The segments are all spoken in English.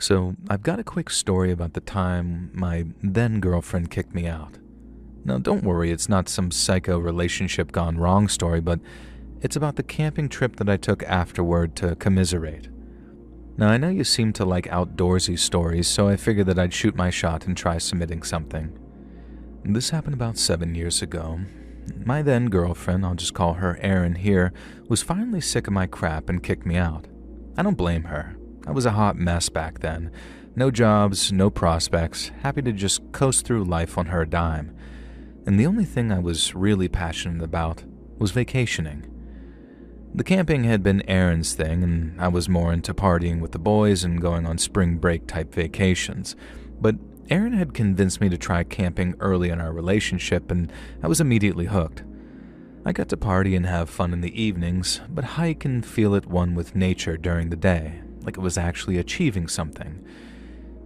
So, I've got a quick story about the time my then girlfriend kicked me out. Now, don't worry, it's not some psycho relationship gone wrong story, but it's about the camping trip that I took afterward to commiserate. Now, I know you seem to like outdoorsy stories, so I figured that I'd shoot my shot and try submitting something. This happened about 7 years ago. My then girlfriend, I'll just call her Erin here, was finally sick of my crap and kicked me out. I don't blame her. I was a hot mess back then. No jobs, no prospects, happy to just coast through life on her dime. And the only thing I was really passionate about was vacationing. The camping had been Erin's thing, and I was more into partying with the boys and going on spring break type vacations. But Erin had convinced me to try camping early in our relationship, and I was immediately hooked. I got to party and have fun in the evenings, but hike and feel at one with nature during the day, like it was actually achieving something.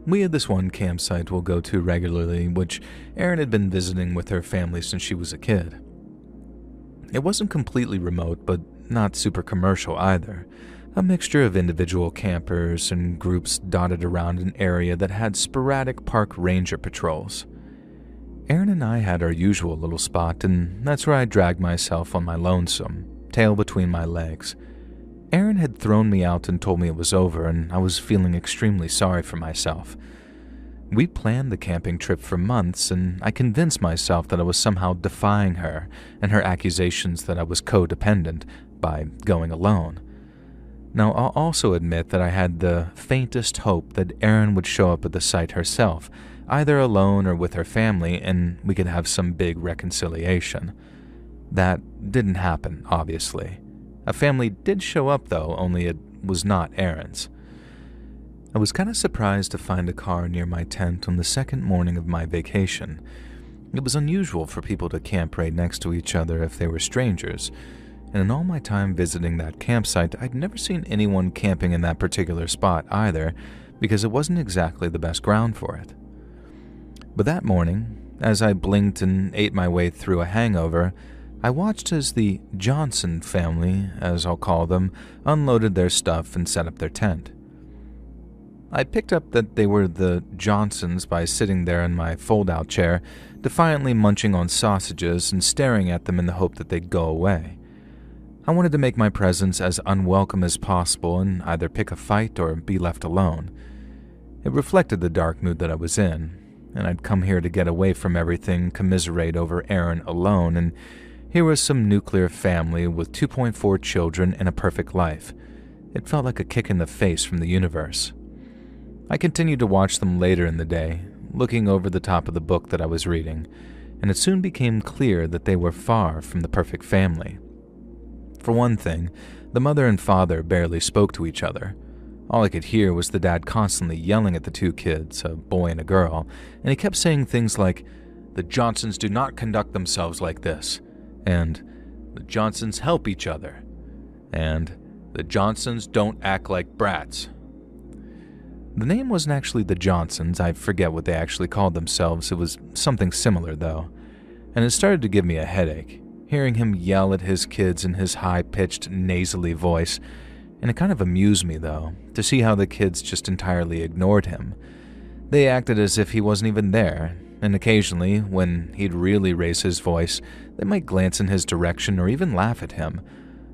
We had this one campsite we'll go to regularly, which Erin had been visiting with her family since she was a kid. It wasn't completely remote, but not super commercial either. A mixture of individual campers and groups dotted around an area that had sporadic park ranger patrols. Erin and I had our usual little spot, and that's where I dragged myself on my lonesome, tail between my legs. Erin had thrown me out and told me it was over, and I was feeling extremely sorry for myself. We planned the camping trip for months, and I convinced myself that I was somehow defying her and her accusations that I was codependent by going alone. Now, I'll also admit that I had the faintest hope that Erin would show up at the site herself, either alone or with her family, and we could have some big reconciliation. That didn't happen, obviously. A family did show up, though, only it was not Erin's. I was kind of surprised to find a car near my tent on the second morning of my vacation. It was unusual for people to camp right next to each other if they were strangers, and in all my time visiting that campsite, I'd never seen anyone camping in that particular spot either, because it wasn't exactly the best ground for it. But that morning, as I blinked and ate my way through a hangover, I watched as the Johnson family, as I'll call them, unloaded their stuff and set up their tent. I picked up that they were the Johnsons by sitting there in my fold-out chair, defiantly munching on sausages and staring at them in the hope that they'd go away. I wanted to make my presence as unwelcome as possible and either pick a fight or be left alone. It reflected the dark mood that I was in, and I'd come here to get away from everything, commiserate over Erin alone, and here was some nuclear family with 2.4 children and a perfect life. It felt like a kick in the face from the universe. I continued to watch them later in the day, looking over the top of the book that I was reading, and it soon became clear that they were far from the perfect family. For one thing, the mother and father barely spoke to each other. All I could hear was the dad constantly yelling at the two kids, a boy and a girl, and he kept saying things like, "The Johnsons do not conduct themselves like this," and "The Johnsons help each other," and "The Johnsons don't act like brats." The name wasn't actually the Johnsons. I forget what they actually called themselves. It was something similar, though. And it started to give me a headache, hearing him yell at his kids in his high-pitched, nasally voice. And it kind of amused me, though, to see how the kids just entirely ignored him. They acted as if he wasn't even there, and occasionally, when he'd really raise his voice, they might glance in his direction or even laugh at him.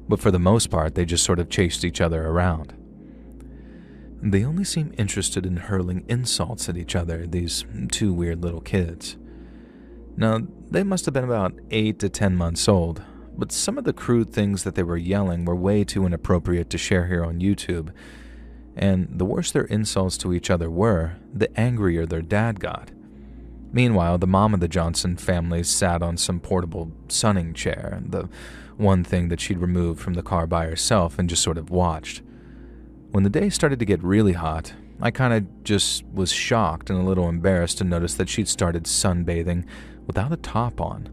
But for the most part, they just sort of chased each other around. They only seemed interested in hurling insults at each other, these two weird little kids. Now, they must have been about 8 to 10 months old, but some of the crude things that they were yelling were way too inappropriate to share here on YouTube. And the worse their insults to each other were, the angrier their dad got. Meanwhile, the mom of the Johnson family sat on some portable sunning chair, the one thing that she'd removed from the car by herself, and just sort of watched. When the day started to get really hot, I kind of just was shocked and a little embarrassed to notice that she'd started sunbathing without a top on.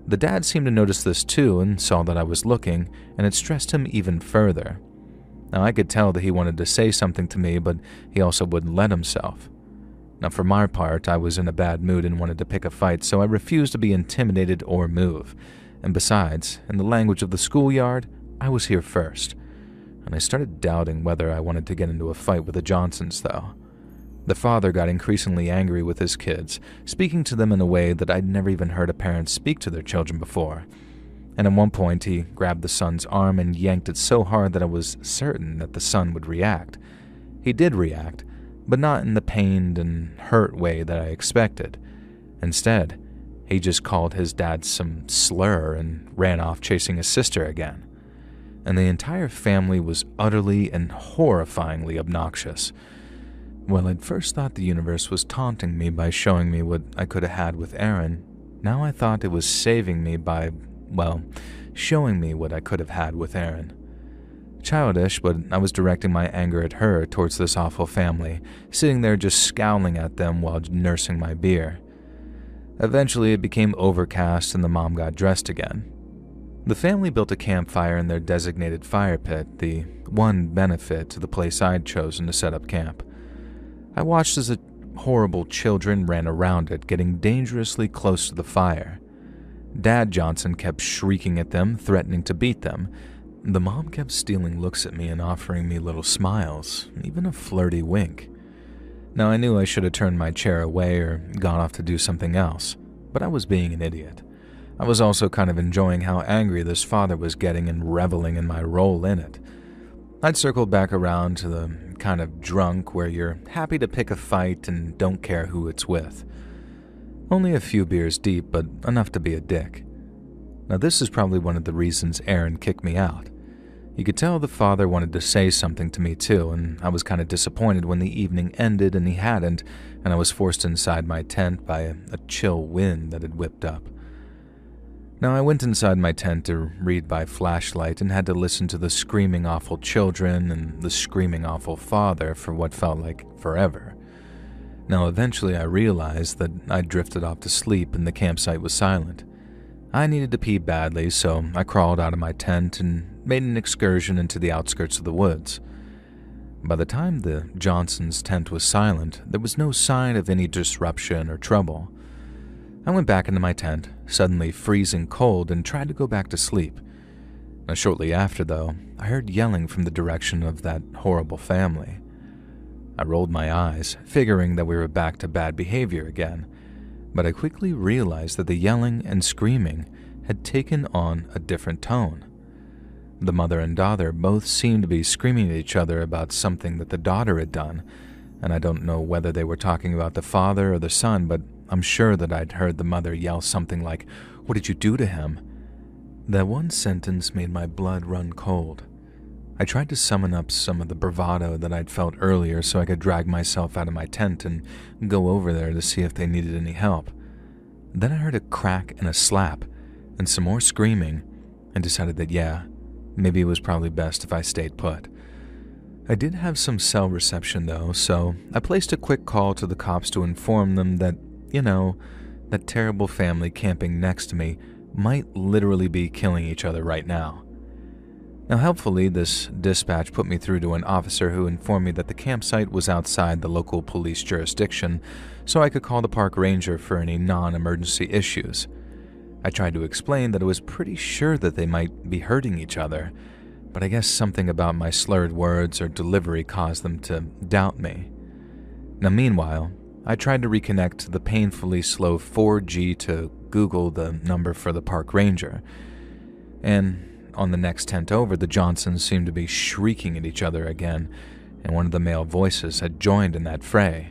The dad seemed to notice this too and saw that I was looking, and it stressed him even further. Now, I could tell that he wanted to say something to me, but he also wouldn't let himself. Now, for my part, I was in a bad mood and wanted to pick a fight, so I refused to be intimidated or move. And besides, in the language of the schoolyard, I was here first. And I started doubting whether I wanted to get into a fight with the Johnsons, though. The father got increasingly angry with his kids, speaking to them in a way that I'd never even heard a parent speak to their children before. And at one point, he grabbed the son's arm and yanked it so hard that I was certain that the son would react. He did react, but not in the pained and hurt way that I expected. Instead, he just called his dad some slur and ran off chasing his sister again. And the entire family was utterly and horrifyingly obnoxious. Well, I'd first thought the universe was taunting me by showing me what I could have had with Erin. Now I thought it was saving me by, well, showing me what I could have had with Erin. Childish, but I was directing my anger at her towards this awful family, sitting there just scowling at them while nursing my beer. Eventually, it became overcast and the mom got dressed again. The family built a campfire in their designated fire pit, the one benefit to the place I'd chosen to set up camp. I watched as the horrible children ran around it, getting dangerously close to the fire. Dad Johnson kept shrieking at them, threatening to beat them. The mom kept stealing looks at me and offering me little smiles, even a flirty wink. Now, I knew I should have turned my chair away or gone off to do something else, but I was being an idiot. I was also kind of enjoying how angry this father was getting and reveling in my role in it. I'd circled back around to the kind of drunk where you're happy to pick a fight and don't care who it's with. Only a few beers deep, but enough to be a dick. Now, this is probably one of the reasons Erin kicked me out. You could tell the father wanted to say something to me too, and I was kind of disappointed when the evening ended and he hadn't, and I was forced inside my tent by a chill wind that had whipped up. Now, I went inside my tent to read by flashlight and had to listen to the screaming awful children and the screaming awful father for what felt like forever. Now, eventually I realized that I'd drifted off to sleep and the campsite was silent. I needed to pee badly, so I crawled out of my tent and made an excursion into the outskirts of the woods. By the time the Johnsons' tent was silent, there was no sign of any disruption or trouble. I went back into my tent, suddenly freezing cold, and tried to go back to sleep. Now, shortly after, though, I heard yelling from the direction of that horrible family. I rolled my eyes, figuring that we were back to bad behavior again, but I quickly realized that the yelling and screaming had taken on a different tone. The mother and daughter both seemed to be screaming at each other about something that the daughter had done, and I don't know whether they were talking about the father or the son, but I'm sure that I'd heard the mother yell something like, "What did you do to him?" That one sentence made my blood run cold. I tried to summon up some of the bravado that I'd felt earlier so I could drag myself out of my tent and go over there to see if they needed any help. Then I heard a crack and a slap, and some more screaming, and decided that maybe it was probably best if I stayed put. I did have some cell reception though, so I placed a quick call to the cops to inform them that, that terrible family camping next to me might literally be killing each other right now. Now, helpfully, this dispatch put me through to an officer who informed me that the campsite was outside the local police jurisdiction, so I could call the park ranger for any non-emergency issues. I tried to explain that I was pretty sure that they might be hurting each other, but I guess something about my slurred words or delivery caused them to doubt me. Now, meanwhile, I tried to reconnect to the painfully slow 4G to Google the number for the park ranger, and on the next tent over, the Johnsons seemed to be shrieking at each other again, and one of the male voices had joined in that fray.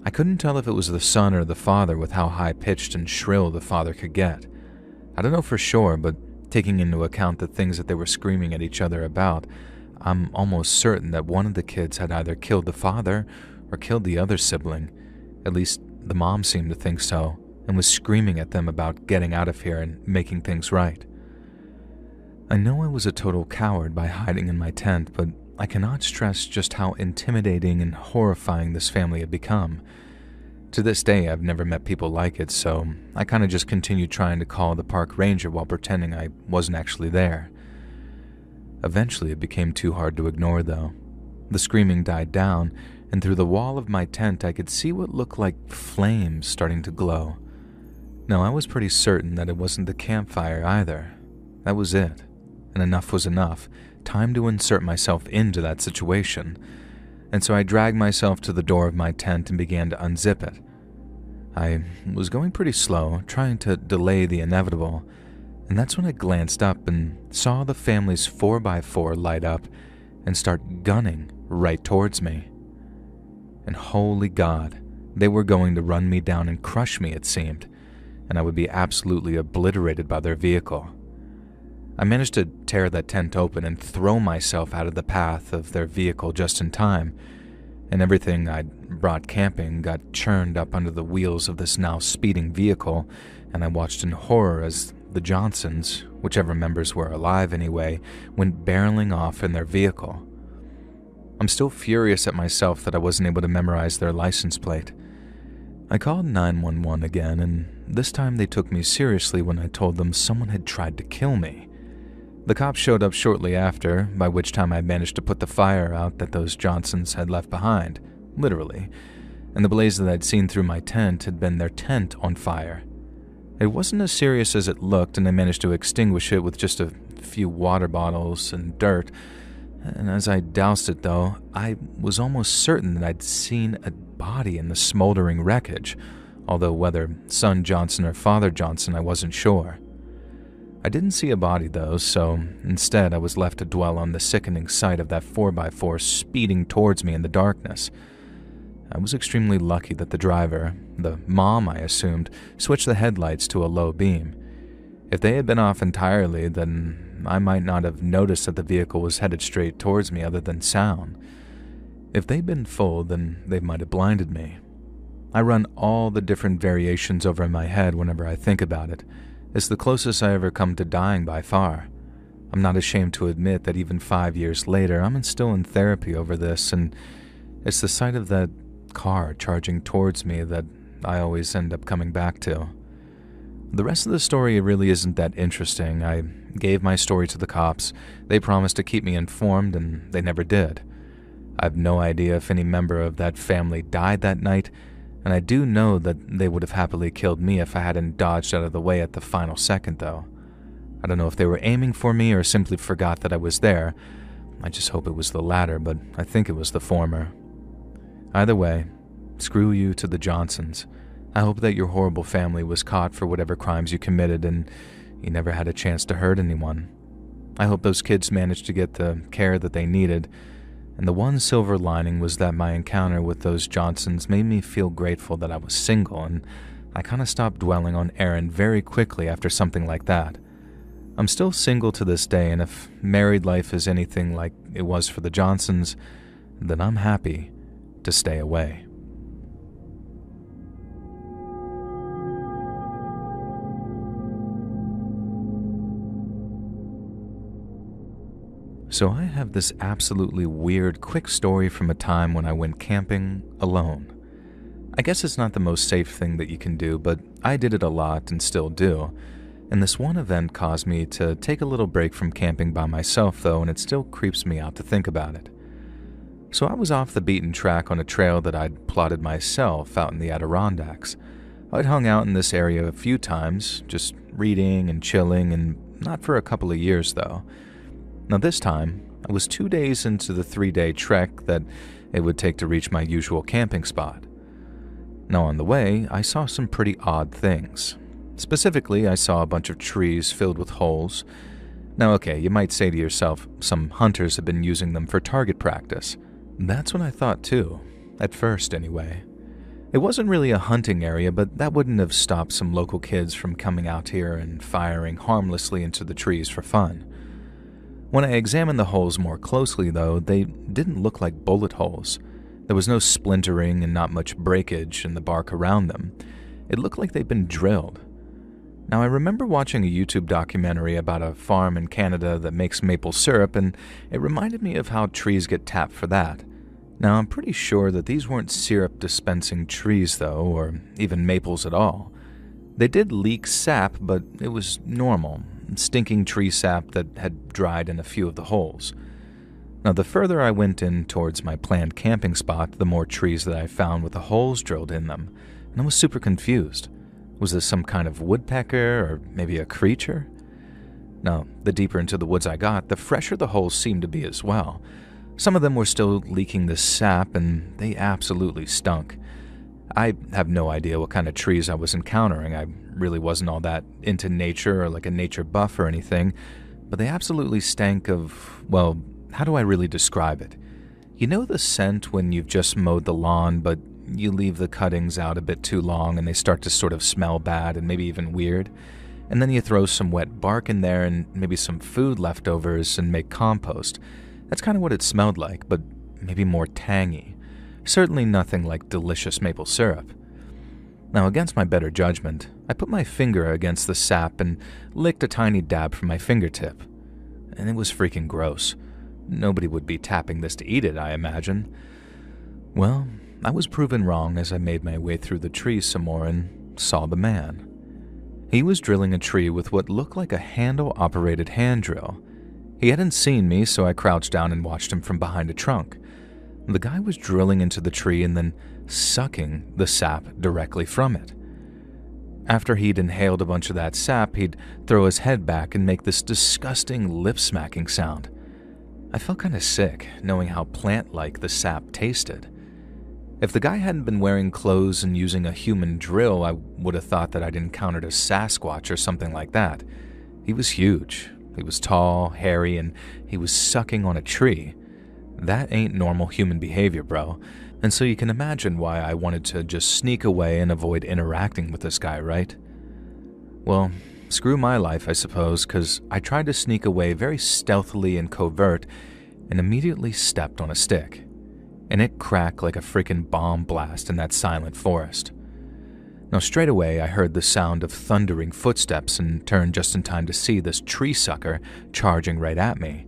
I couldn't tell if it was the son or the father with how high-pitched and shrill the father could get. I don't know for sure, but taking into account the things that they were screaming at each other about, I'm almost certain that one of the kids had either killed the father or killed the other sibling. At least the mom seemed to think so, and was screaming at them about getting out of here and making things right. I know I was a total coward by hiding in my tent, but I cannot stress just how intimidating and horrifying this family had become. To this day, I've never met people like it, so I kind of just continued trying to call the park ranger while pretending I wasn't actually there. Eventually, it became too hard to ignore, though. The screaming died down, and through the wall of my tent, I could see what looked like flames starting to glow. Now, I was pretty certain that it wasn't the campfire either. That was it. And enough was enough. Time to insert myself into that situation. and so I dragged myself to the door of my tent and began to unzip it. I was going pretty slow, trying to delay the inevitable, and that's when I glanced up and saw the family's 4x4 light up and start gunning right towards me. And holy God, they were going to run me down and crush me, it seemed, and I would be absolutely obliterated by their vehicle. I managed to tear that tent open and throw myself out of the path of their vehicle just in time, and everything I'd brought camping got churned up under the wheels of this now speeding vehicle, and I watched in horror as the Johnsons, whichever members were alive anyway, went barreling off in their vehicle. I'm still furious at myself that I wasn't able to memorize their license plate. I called 911 again, and this time they took me seriously when I told them someone had tried to kill me. The cops showed up shortly after, by which time I managed to put the fire out that those Johnsons had left behind, literally, and the blaze that I'd seen through my tent had been their tent on fire. It wasn't as serious as it looked, and I managed to extinguish it with just a few water bottles and dirt, and as I doused it though, I was almost certain that I'd seen a body in the smoldering wreckage, although whether son Johnson or father Johnson I wasn't sure. I didn't see a body though, so instead I was left to dwell on the sickening sight of that 4x4 speeding towards me in the darkness. I was extremely lucky that the driver, the mom I assumed, switched the headlights to a low beam. If they had been off entirely, then I might not have noticed that the vehicle was headed straight towards me other than sound. If they'd been full, then they might have blinded me. I run all the different variations over in my head whenever I think about it. It's the closest I ever come to dying by far. I'm not ashamed to admit that even 5 years later, I'm still in therapy over this, and it's the sight of that car charging towards me that I always end up coming back to. The rest of the story really isn't that interesting. I gave my story to the cops. They promised to keep me informed, and they never did. I have no idea if any member of that family died that night, and I do know that they would have happily killed me if I hadn't dodged out of the way at the final second, though. I don't know if they were aiming for me or simply forgot that I was there. I just hope it was the latter, but I think it was the former. Either way, screw you to the Johnsons. I hope that your horrible family was caught for whatever crimes you committed and you never had a chance to hurt anyone. I hope those kids managed to get the care that they needed, and the one silver lining was that my encounter with those Johnsons made me feel grateful that I was single, and I kind of stopped dwelling on Aaron very quickly after something like that. I'm still single to this day, and if married life is anything like it was for the Johnsons, then I'm happy to stay away. So I have this absolutely weird quick story from a time when I went camping alone. I guess it's not the most safe thing that you can do, but I did it a lot and still do. And this one event caused me to take a little break from camping by myself though, and it still creeps me out to think about it. So I was off the beaten track on a trail that I'd plotted myself out in the Adirondacks. I'd hung out in this area a few times, just reading and chilling, and not for a couple of years though. Now this time, I was 2 days into the 3-day trek that it would take to reach my usual camping spot. Now on the way, I saw some pretty odd things. Specifically, I saw a bunch of trees filled with holes. Now okay, you might say to yourself, some hunters have been using them for target practice. That's what I thought too, at first anyway. It wasn't really a hunting area, but that wouldn't have stopped some local kids from coming out here and firing harmlessly into the trees for fun. When I examined the holes more closely, though, they didn't look like bullet holes. There was no splintering and not much breakage in the bark around them. It looked like they'd been drilled. Now, I remember watching a YouTube documentary about a farm in Canada that makes maple syrup, and it reminded me of how trees get tapped for that. Now, I'm pretty sure that these weren't syrup-dispensing trees, though, or even maples at all. They did leak sap, but it was normal. Stinking tree sap that had dried in a few of the holes. Now, the further I went in towards my planned camping spot, the more trees that I found with the holes drilled in them, and I was super confused. Was this some kind of woodpecker, or maybe a creature? Now, the deeper into the woods I got, the fresher the holes seemed to be as well. Some of them were still leaking the sap, and they absolutely stunk. I have no idea what kind of trees I was encountering. I really wasn't all that into nature or like a nature buff or anything, but they absolutely stank of, well, how do I really describe it? You know the scent when you've just mowed the lawn, but you leave the cuttings out a bit too long and they start to sort of smell bad and maybe even weird? And then you throw some wet bark in there and maybe some food leftovers and make compost. That's kind of what it smelled like, but maybe more tangy. Certainly nothing like delicious maple syrup. Now, against my better judgment, I put my finger against the sap and licked a tiny dab from my fingertip. And it was freaking gross. Nobody would be tapping this to eat it, I imagine. Well, I was proven wrong as I made my way through the trees some more and saw the man. He was drilling a tree with what looked like a handle-operated hand drill. He hadn't seen me, so I crouched down and watched him from behind a trunk. The guy was drilling into the tree and then sucking the sap directly from it. After he'd inhaled a bunch of that sap, he'd throw his head back and make this disgusting lip-smacking sound. I felt kind of sick, knowing how plant-like the sap tasted. If the guy hadn't been wearing clothes and using a human drill, I would have thought that I'd encountered a Sasquatch or something like that. He was huge. He was tall, hairy, and he was sucking on a tree. That ain't normal human behavior, bro. And so you can imagine why I wanted to just sneak away and avoid interacting with this guy, right? Well, screw my life, I suppose, because I tried to sneak away very stealthily and covert and immediately stepped on a stick. And it cracked like a freaking bomb blast in that silent forest. Now, straight away, I heard the sound of thundering footsteps and turned just in time to see this tree sucker charging right at me.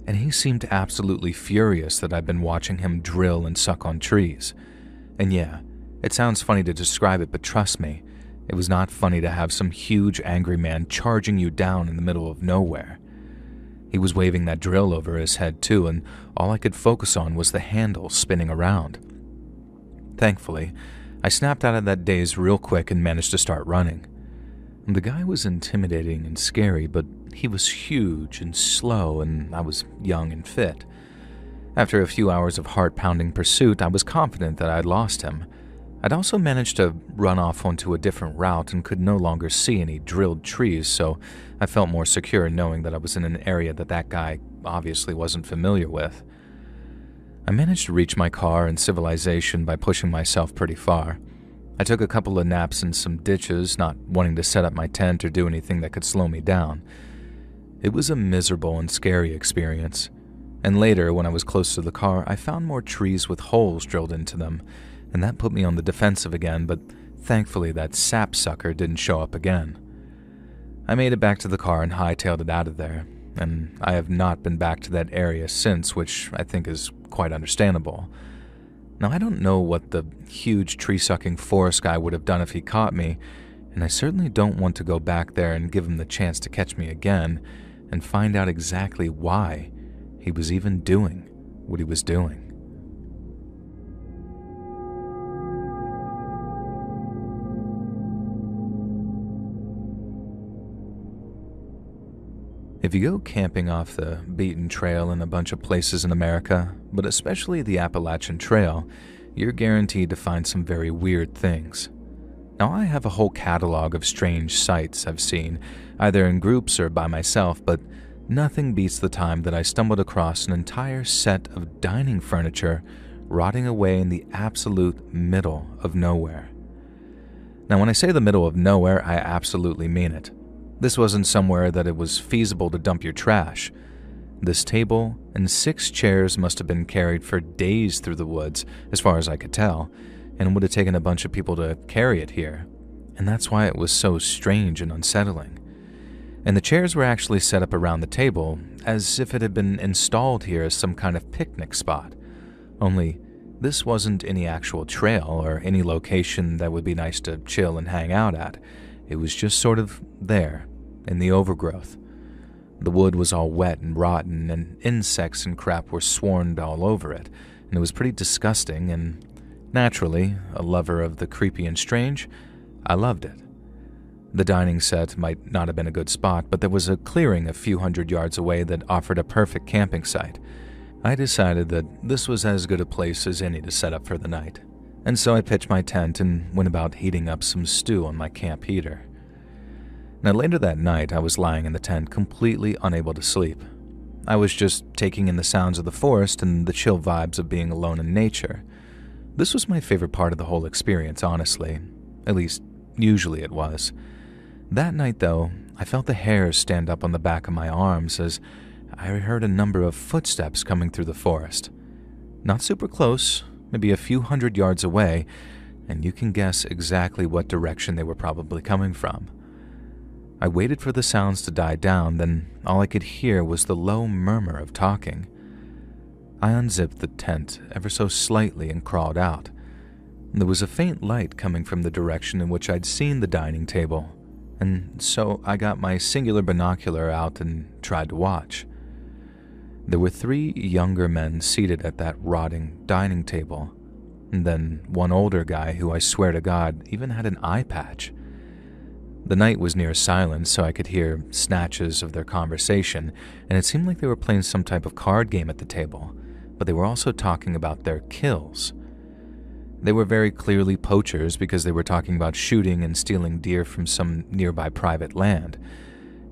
And he seemed absolutely furious that I'd been watching him drill and suck on trees. And yeah, it sounds funny to describe it, but trust me, it was not funny to have some huge angry man charging you down in the middle of nowhere. He was waving that drill over his head too, and all I could focus on was the handle spinning around. Thankfully, I snapped out of that daze real quick and managed to start running. The guy was intimidating and scary, but he was huge and slow, and I was young and fit. After a few hours of heart-pounding pursuit, I was confident that I'd lost him. I'd also managed to run off onto a different route and could no longer see any drilled trees, so I felt more secure knowing that I was in an area that guy obviously wasn't familiar with. I managed to reach my car and civilization by pushing myself pretty far. I took a couple of naps in some ditches, not wanting to set up my tent or do anything that could slow me down. It was a miserable and scary experience. And later, when I was close to the car, I found more trees with holes drilled into them, and that put me on the defensive again, but thankfully that sapsucker didn't show up again. I made it back to the car and hightailed it out of there, and I have not been back to that area since, which I think is quite understandable. Now, I don't know what the huge tree-sucking forest guy would have done if he caught me, and I certainly don't want to go back there and give him the chance to catch me again and find out exactly why he was even doing what he was doing. If you go camping off the beaten trail in a bunch of places in America, but especially the Appalachian Trail, you're guaranteed to find some very weird things. Now, I have a whole catalog of strange sights I've seen, either in groups or by myself, but nothing beats the time that I stumbled across an entire set of dining furniture rotting away in the absolute middle of nowhere. Now, when I say the middle of nowhere, I absolutely mean it. This wasn't somewhere that it was feasible to dump your trash. This table and 6 chairs must have been carried for days through the woods, as far as I could tell, and it would have taken a bunch of people to carry it here. And that's why it was so strange and unsettling. And the chairs were actually set up around the table, as if it had been installed here as some kind of picnic spot. Only, this wasn't any actual trail or any location that would be nice to chill and hang out at. It was just sort of there, in the overgrowth. The wood was all wet and rotten, and insects and crap were swarmed all over it, and it was pretty disgusting, and naturally, a lover of the creepy and strange, I loved it. The dining set might not have been a good spot, but there was a clearing a few hundred yards away that offered a perfect camping site. I decided that this was as good a place as any to set up for the night, and so I pitched my tent and went about heating up some stew on my camp heater. Now later that night, I was lying in the tent completely unable to sleep. I was just taking in the sounds of the forest and the chill vibes of being alone in nature. This was my favorite part of the whole experience, honestly. At least, usually it was. That night, though, I felt the hairs stand up on the back of my arms as I heard a number of footsteps coming through the forest. Not super close, maybe a few hundred yards away, and you can guess exactly what direction they were probably coming from. I waited for the sounds to die down, then all I could hear was the low murmur of talking. I unzipped the tent ever so slightly and crawled out. There was a faint light coming from the direction in which I'd seen the dining table, and so I got my singular binocular out and tried to watch. There were 3 younger men seated at that rotting dining table, and then one older guy who I swear to God even had an eye patch. The night was near silence, so I could hear snatches of their conversation, and it seemed like they were playing some type of card game at the table, but they were also talking about their kills. They were very clearly poachers because they were talking about shooting and stealing deer from some nearby private land.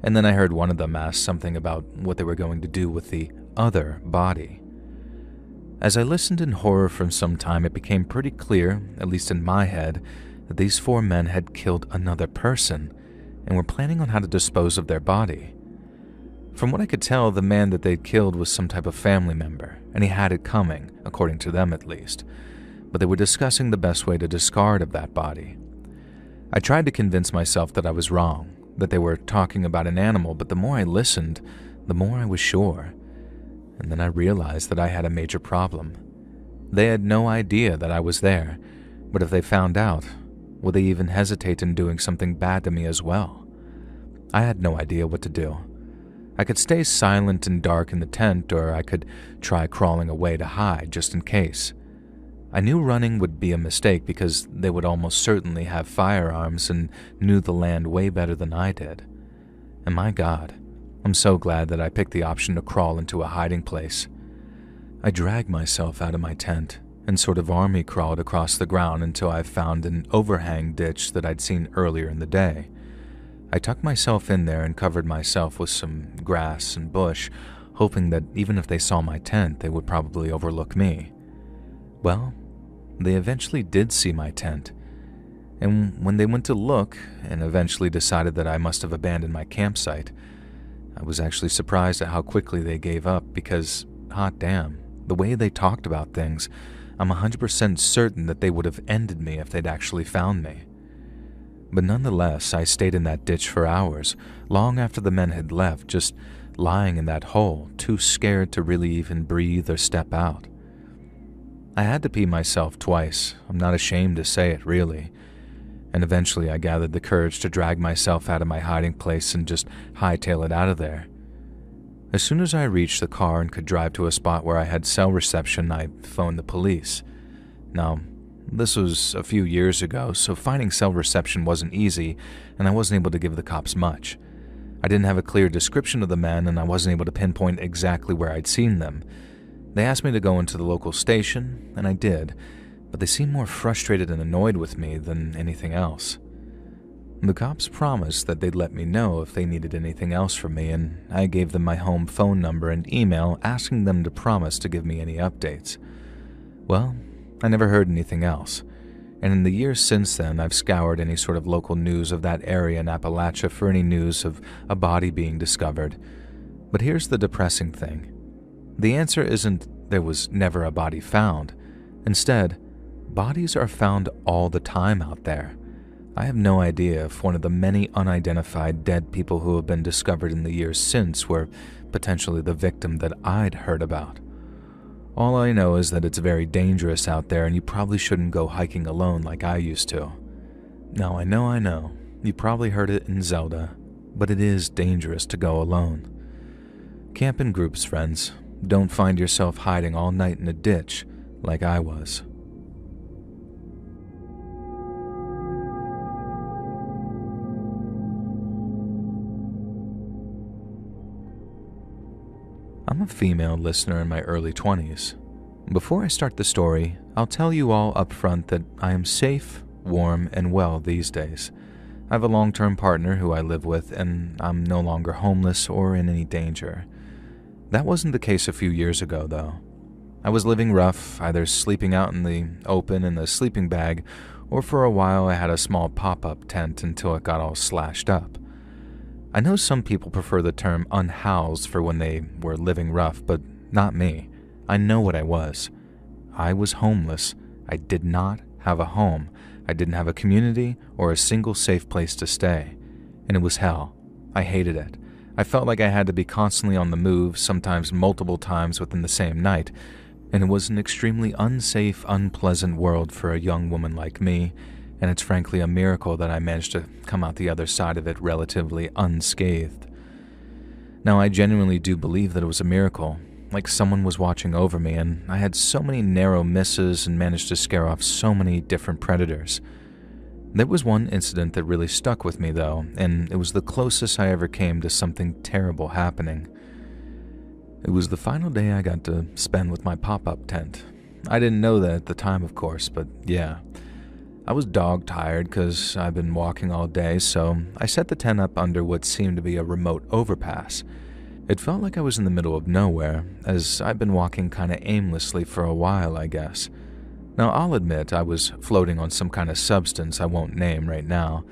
And then I heard one of them ask something about what they were going to do with the other body. As I listened in horror for some time, it became pretty clear, at least in my head, that these 4 men had killed another person and were planning on how to dispose of their body. From what I could tell, the man that they'd killed was some type of family member, and he had it coming, according to them at least. But they were discussing the best way to discard of that body. I tried to convince myself that I was wrong, that they were talking about an animal, but the more I listened, the more I was sure. And then I realized that I had a major problem. They had no idea that I was there, but if they found out, would they even hesitate in doing something bad to me as well? I had no idea what to do. I could stay silent and dark in the tent, or I could try crawling away to hide just in case. I knew running would be a mistake because they would almost certainly have firearms and knew the land way better than I did. And my God, I'm so glad that I picked the option to crawl into a hiding place. I dragged myself out of my tent and sort of army crawled across the ground until I found an overhang ditch that I'd seen earlier in the day. I tucked myself in there and covered myself with some grass and bush, hoping that even if they saw my tent, they would probably overlook me. Well, they eventually did see my tent, and when they went to look and eventually decided that I must have abandoned my campsite, I was actually surprised at how quickly they gave up because, hot damn, the way they talked about things, I'm 100% certain that they would have ended me if they'd actually found me. But nonetheless, I stayed in that ditch for hours, long after the men had left, just lying in that hole, too scared to really even breathe or step out. I had to pee myself twice, I'm not ashamed to say it really, and eventually I gathered the courage to drag myself out of my hiding place and just hightail it out of there. As soon as I reached the car and could drive to a spot where I had cell reception, I phoned the police. Now, this was a few years ago, so finding cell reception wasn't easy, and I wasn't able to give the cops much. I didn't have a clear description of the men, and I wasn't able to pinpoint exactly where I'd seen them. They asked me to go into the local station, and I did, but they seemed more frustrated and annoyed with me than anything else. The cops promised that they'd let me know if they needed anything else from me, and I gave them my home phone number and email asking them to promise to give me any updates. Well, I never heard anything else, and in the years since then I've scoured any sort of local news of that area in Appalachia for any news of a body being discovered. But here's the depressing thing. The answer isn't there was never a body found. Instead, bodies are found all the time out there. I have no idea if one of the many unidentified dead people who have been discovered in the years since were potentially the victim that I'd heard about. All I know is that it's very dangerous out there and you probably shouldn't go hiking alone like I used to. Now I know, you probably heard it in Zelda, but it is dangerous to go alone. Camp in groups, friends. Don't find yourself hiding all night in a ditch like I was. I'm I'm a female listener in my early 20s. Before I start the story, I'll tell you all up front that I am safe, warm, and well these days. I have a long-term partner who I live with, and I'm no longer homeless or in any danger. That wasn't the case a few years ago, though. I was living rough, either sleeping out in the open in a sleeping bag, or for a while I had a small pop-up tent until it got all slashed up. I know some people prefer the term unhoused for when they were living rough, but not me. I know what I was. I was homeless. I did not have a home. I didn't have a community or a single safe place to stay. And it was hell. I hated it. I felt like I had to be constantly on the move, sometimes multiple times within the same night, and it was an extremely unsafe, unpleasant world for a young woman like me, and it's frankly a miracle that I managed to come out the other side of it relatively unscathed. Now, I genuinely do believe that it was a miracle, like someone was watching over me, and I had so many narrow misses and managed to scare off so many different predators. There was one incident that really stuck with me, though, and it was the closest I ever came to something terrible happening. It was the final day I got to spend with my pop-up tent. I didn't know that at the time, of course, but yeah. I was dog-tired because I'd been walking all day, so I set the tent up under what seemed to be a remote overpass. It felt like I was in the middle of nowhere, as I'd been walking kind of aimlessly for a while, I guess. Now, I'll admit I was floating on some kind of substance I won't name right now,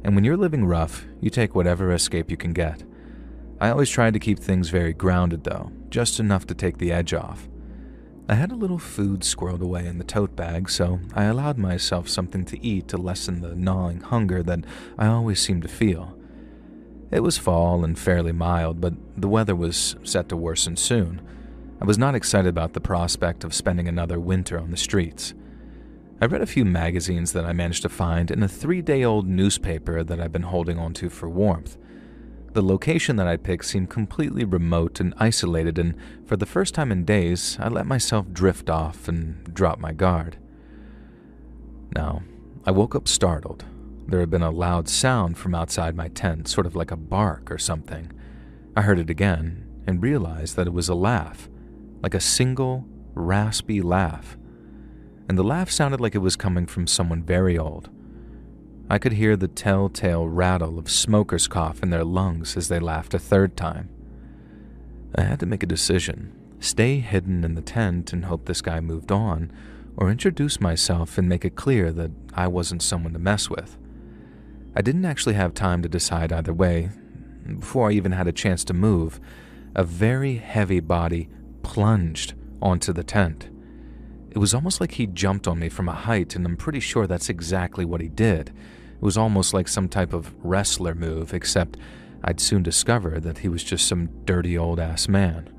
and when you're living rough, you take whatever escape you can get. I always tried to keep things very grounded, though, just enough to take the edge off. I had a little food squirreled away in the tote bag, so I allowed myself something to eat to lessen the gnawing hunger that I always seemed to feel. It was fall and fairly mild, but the weather was set to worsen soon. I was not excited about the prospect of spending another winter on the streets. I read a few magazines that I managed to find and a 3-day-old newspaper that I'd been holding onto for warmth. The location that I picked seemed completely remote and isolated, and for the first time in days, I let myself drift off and drop my guard. Now, I woke up startled. There had been a loud sound from outside my tent, sort of like a bark or something. I heard it again and realized that it was a laugh, like a single, raspy laugh. And the laugh sounded like it was coming from someone very old. I could hear the telltale rattle of smokers' cough in their lungs as they laughed a third time. I had to make a decision: stay hidden in the tent and hope this guy moved on, or introduce myself and make it clear that I wasn't someone to mess with. I didn't actually have time to decide either way. Before I even had a chance to move, a very heavy body plunged onto the tent. It was almost like he jumped on me from a height, and I'm pretty sure that's exactly what he did. It was almost like some type of wrestler move, except I'd soon discover that he was just some dirty old-ass man.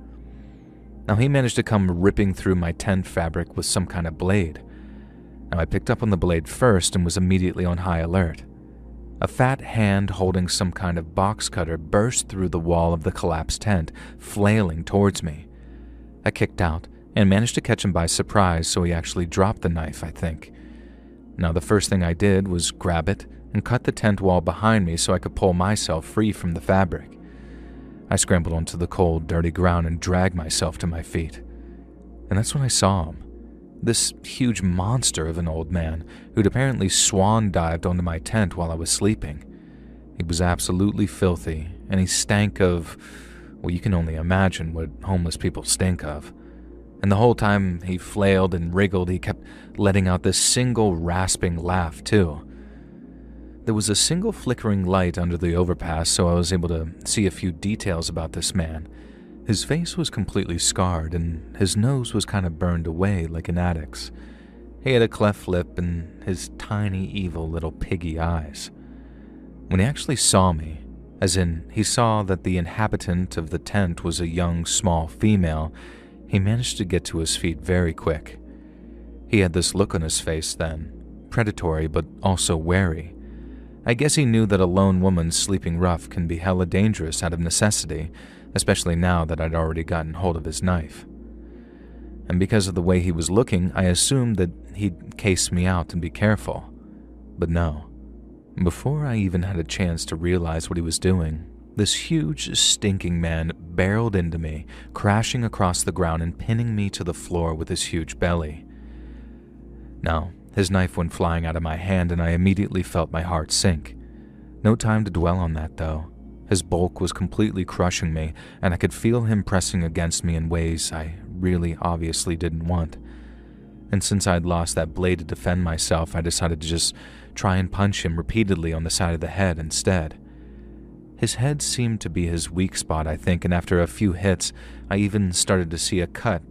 Now, he managed to come ripping through my tent fabric with some kind of blade. Now, I picked up on the blade first and was immediately on high alert. A fat hand holding some kind of box cutter burst through the wall of the collapsed tent, flailing towards me. I kicked out and managed to catch him by surprise, so he actually dropped the knife, I think. Now, the first thing I did was grab it and cut the tent wall behind me so I could pull myself free from the fabric. I scrambled onto the cold, dirty ground and dragged myself to my feet. And that's when I saw him. This huge monster of an old man who'd apparently swan-dived onto my tent while I was sleeping. He was absolutely filthy, and he stank of, well, you can only imagine what homeless people stink of. And the whole time he flailed and wriggled, he kept letting out this single rasping laugh, too. There was a single flickering light under the overpass, so I was able to see a few details about this man. His face was completely scarred, and his nose was kind of burned away like an addict's. He had a cleft lip and his tiny, evil little piggy eyes. When he actually saw me, as in he saw that the inhabitant of the tent was a young, small female, he managed to get to his feet very quick. He had this look on his face then, predatory but also wary. I guess he knew that a lone woman sleeping rough can be hella dangerous out of necessity, especially now that I'd already gotten hold of his knife. And because of the way he was looking, I assumed that he'd case me out and be careful. But no. Before I even had a chance to realize what he was doing, This huge, stinking man barreled into me, crashing across the ground and pinning me to the floor with his huge belly. Now, his knife went flying out of my hand and I immediately felt my heart sink. No time to dwell on that, though. His bulk was completely crushing me, and I could feel him pressing against me in ways I really obviously didn't want. And since I'd lost that blade to defend myself, I decided to just try and punch him repeatedly on the side of the head instead. His head seemed to be his weak spot, I think, and after a few hits, I even started to see a cut,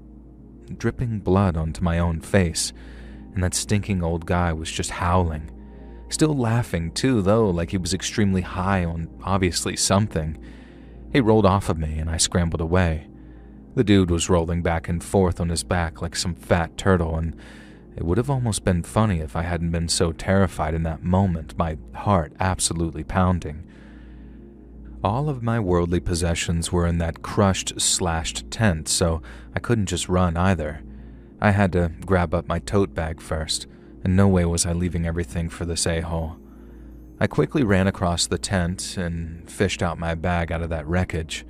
dripping blood onto my own face, and that stinking old guy was just howling. Still laughing too, though, like he was extremely high on obviously something. He rolled off of me and I scrambled away. The dude was rolling back and forth on his back like some fat turtle, and it would have almost been funny if I hadn't been so terrified in that moment, my heart absolutely pounding. All of my worldly possessions were in that crushed, slashed tent, so I couldn't just run either. I had to grab up my tote bag first, and no way was I leaving everything for this a-hole. I quickly ran across the tent and fished out my bag out of that wreckage.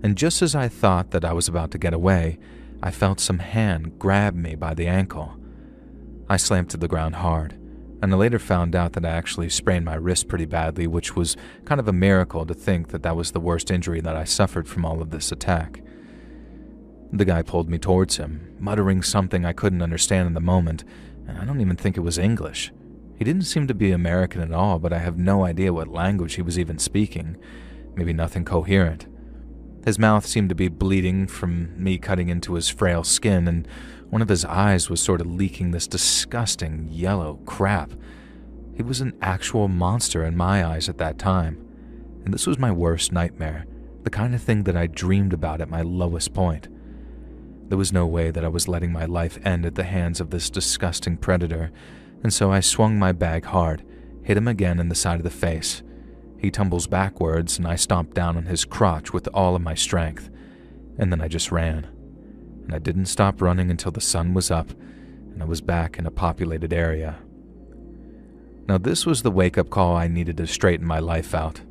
And just as I thought that I was about to get away, I felt some hand grab me by the ankle. I slammed to the ground hard, and I later found out that I actually sprained my wrist pretty badly, which was kind of a miracle to think that that was the worst injury that I suffered from all of this attack. The guy pulled me towards him, muttering something I couldn't understand in the moment, and I don't even think it was English. He didn't seem to be American at all, but I have no idea what language he was even speaking. Maybe nothing coherent. His mouth seemed to be bleeding from me cutting into his frail skin, and one of his eyes was sort of leaking this disgusting yellow crap. He was an actual monster in my eyes at that time, and this was my worst nightmare, the kind of thing that I dreamed about at my lowest point. There was no way that I was letting my life end at the hands of this disgusting predator, and so I swung my bag hard, hit him again in the side of the face. He tumbles backwards, and I stomped down on his crotch with all of my strength, and then I just ran. And I didn't stop running until the sun was up, and I was back in a populated area. Now this was the wake-up call I needed to straighten my life out.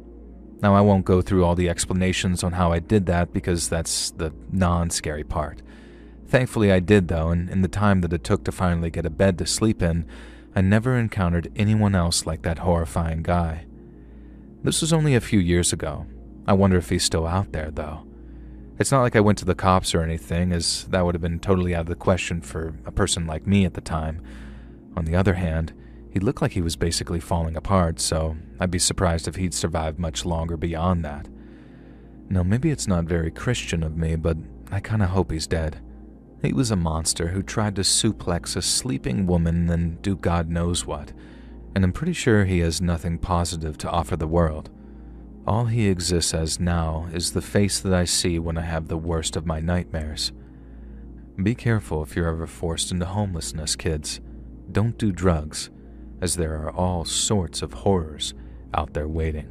Now I won't go through all the explanations on how I did that because that's the non-scary part. Thankfully I did though, and in the time that it took to finally get a bed to sleep in, I never encountered anyone else like that horrifying guy. This was only a few years ago. I wonder if he's still out there though. It's not like I went to the cops or anything, as that would have been totally out of the question for a person like me at the time. On the other hand, he looked like he was basically falling apart, so I'd be surprised if he'd survived much longer beyond that. Now maybe it's not very Christian of me, but I kinda hope he's dead. He was a monster who tried to suplex a sleeping woman and do God knows what, and I'm pretty sure he has nothing positive to offer the world. All he exists as now is the face that I see when I have the worst of my nightmares. Be careful if you're ever forced into homelessness, kids. Don't do drugs, as there are all sorts of horrors out there waiting.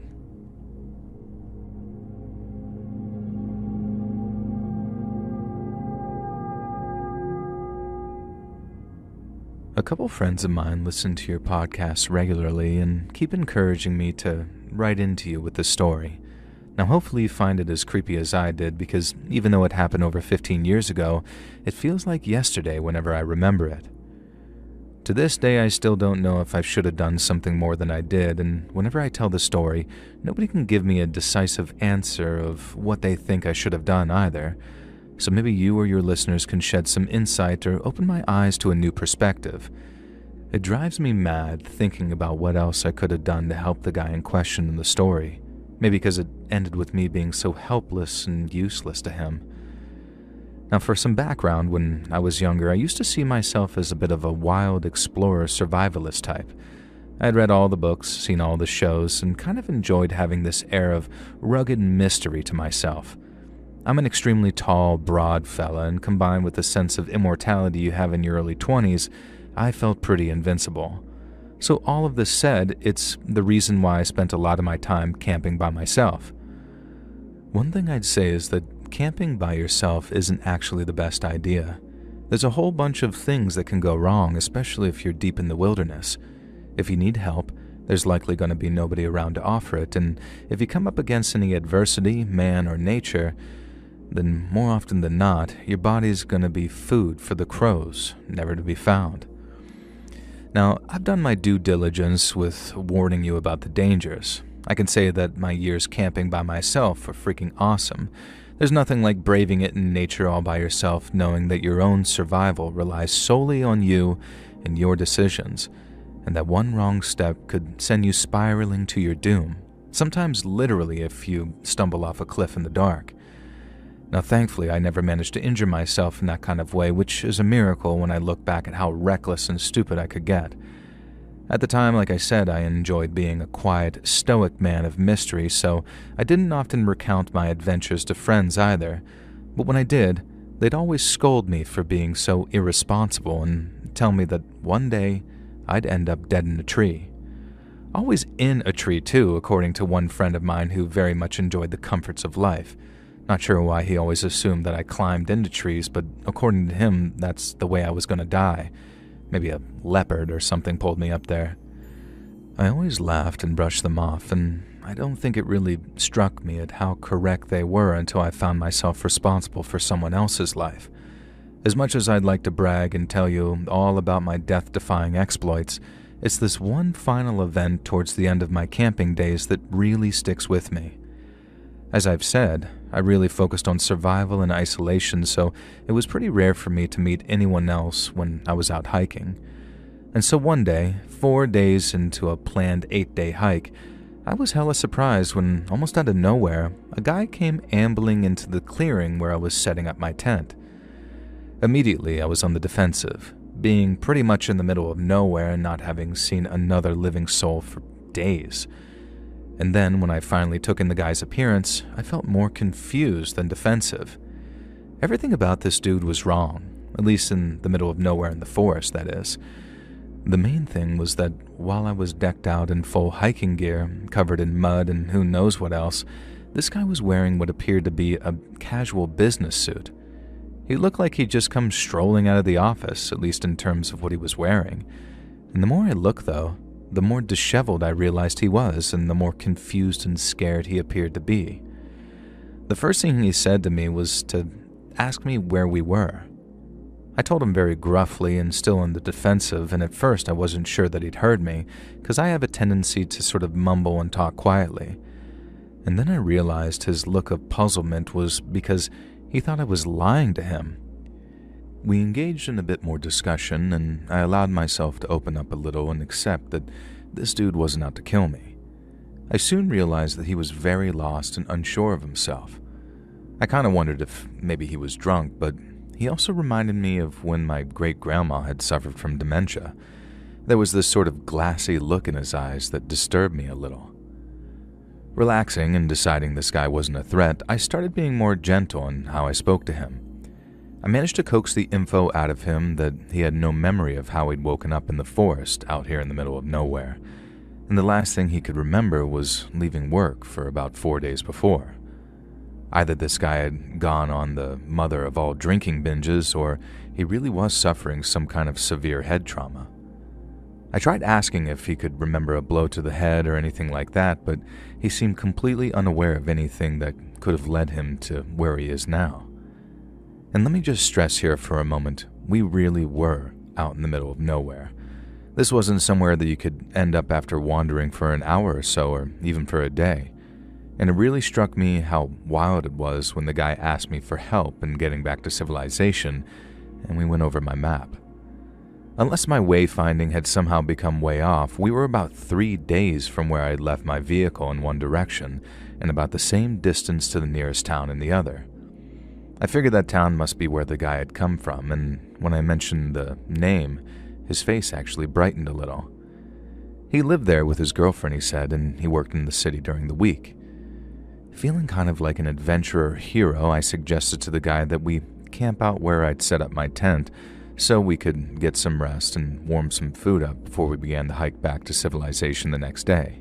A couple friends of mine listen to your podcast regularly and keep encouraging me to write into you with the story. Now hopefully you find it as creepy as I did, because even though it happened over 15 years ago, it feels like yesterday whenever I remember it. To this day I still don't know if I should have done something more than I did, and whenever I tell the story, nobody can give me a decisive answer of what they think I should have done either. So maybe you or your listeners can shed some insight or open my eyes to a new perspective. It drives me mad thinking about what else I could have done to help the guy in question in the story, maybe because it ended with me being so helpless and useless to him. Now for some background, when I was younger, I used to see myself as a bit of a wild explorer survivalist type. I had read all the books, seen all the shows, and kind of enjoyed having this air of rugged mystery to myself. I'm an extremely tall, broad fella, and combined with the sense of immortality you have in your early 20s, I felt pretty invincible. So all of this said, it's the reason why I spent a lot of my time camping by myself. One thing I'd say is that camping by yourself isn't actually the best idea. There's a whole bunch of things that can go wrong, especially if you're deep in the wilderness. If you need help, There's likely going to be nobody around to offer it, and if you come up against any adversity, man or nature, then more often than not, your body's going to be food for the crows, never to be found. Now, I've done my due diligence with warning you about the dangers. I can say that my years camping by myself are freaking awesome. There's nothing like braving it in nature all by yourself, knowing that your own survival relies solely on you and your decisions, and that one wrong step could send you spiraling to your doom, sometimes literally if you stumble off a cliff in the dark. Now, thankfully, I never managed to injure myself in that kind of way, which is a miracle when I look back at how reckless and stupid I could get. At the time, like I said, I enjoyed being a quiet, stoic man of mystery, so I didn't often recount my adventures to friends either. But when I did, they'd always scold me for being so irresponsible and tell me that one day I'd end up dead in a tree. Always in a tree, too, according to one friend of mine who very much enjoyed the comforts of life. Not sure why he always assumed that I climbed into trees, but according to him, that's the way I was going to die. Maybe a leopard or something pulled me up there. I always laughed and brushed them off, and I don't think it really struck me at how correct they were until I found myself responsible for someone else's life. As much as I'd like to brag and tell you all about my death-defying exploits, it's this one final event towards the end of my camping days that really sticks with me. As I've said, I really focused on survival and isolation, so it was pretty rare for me to meet anyone else when I was out hiking. And so one day, 4 days into a planned 8-day hike, I was hella surprised when, almost out of nowhere, a guy came ambling into the clearing where I was setting up my tent. Immediately, I was on the defensive, being pretty much in the middle of nowhere and not having seen another living soul for days. And then, when I finally took in the guy's appearance, I felt more confused than defensive. Everything about this dude was wrong, at least in the middle of nowhere in the forest, that is. The main thing was that while I was decked out in full hiking gear, covered in mud and who knows what else, this guy was wearing what appeared to be a casual business suit. He looked like he'd just come strolling out of the office, at least in terms of what he was wearing. And the more I looked, though, the more disheveled I realized he was, and the more confused and scared he appeared to be. The first thing he said to me was to ask me where we were. I told him very gruffly and still in the defensive, and at first I wasn't sure that he'd heard me, because I have a tendency to sort of mumble and talk quietly. And then I realized his look of puzzlement was because he thought I was lying to him. We engaged in a bit more discussion, and I allowed myself to open up a little and accept that this dude wasn't out to kill me. I soon realized that he was very lost and unsure of himself. I kind of wondered if maybe he was drunk, but he also reminded me of when my great-grandma had suffered from dementia. There was this sort of glassy look in his eyes that disturbed me a little. Relaxing and deciding this guy wasn't a threat, I started being more gentle in how I spoke to him. I managed to coax the info out of him that he had no memory of how he'd woken up in the forest out here in the middle of nowhere, and the last thing he could remember was leaving work for about 4 days before. Either this guy had gone on the mother of all drinking binges, or he really was suffering some kind of severe head trauma. I tried asking if he could remember a blow to the head or anything like that, but he seemed completely unaware of anything that could have led him to where he is now. And let me just stress here for a moment, we really were out in the middle of nowhere. This wasn't somewhere that you could end up after wandering for an hour or so, or even for a day. And it really struck me how wild it was when the guy asked me for help in getting back to civilization, and we went over my map. Unless my wayfinding had somehow become way off, we were about 3 days from where I had left my vehicle in one direction, and about the same distance to the nearest town in the other. I figured that town must be where the guy had come from, and when I mentioned the name, his face actually brightened a little. He lived there with his girlfriend, he said, and he worked in the city during the week. Feeling kind of like an adventurer hero, I suggested to the guy that we camp out where I'd set up my tent so we could get some rest and warm some food up before we began the hike back to civilization the next day.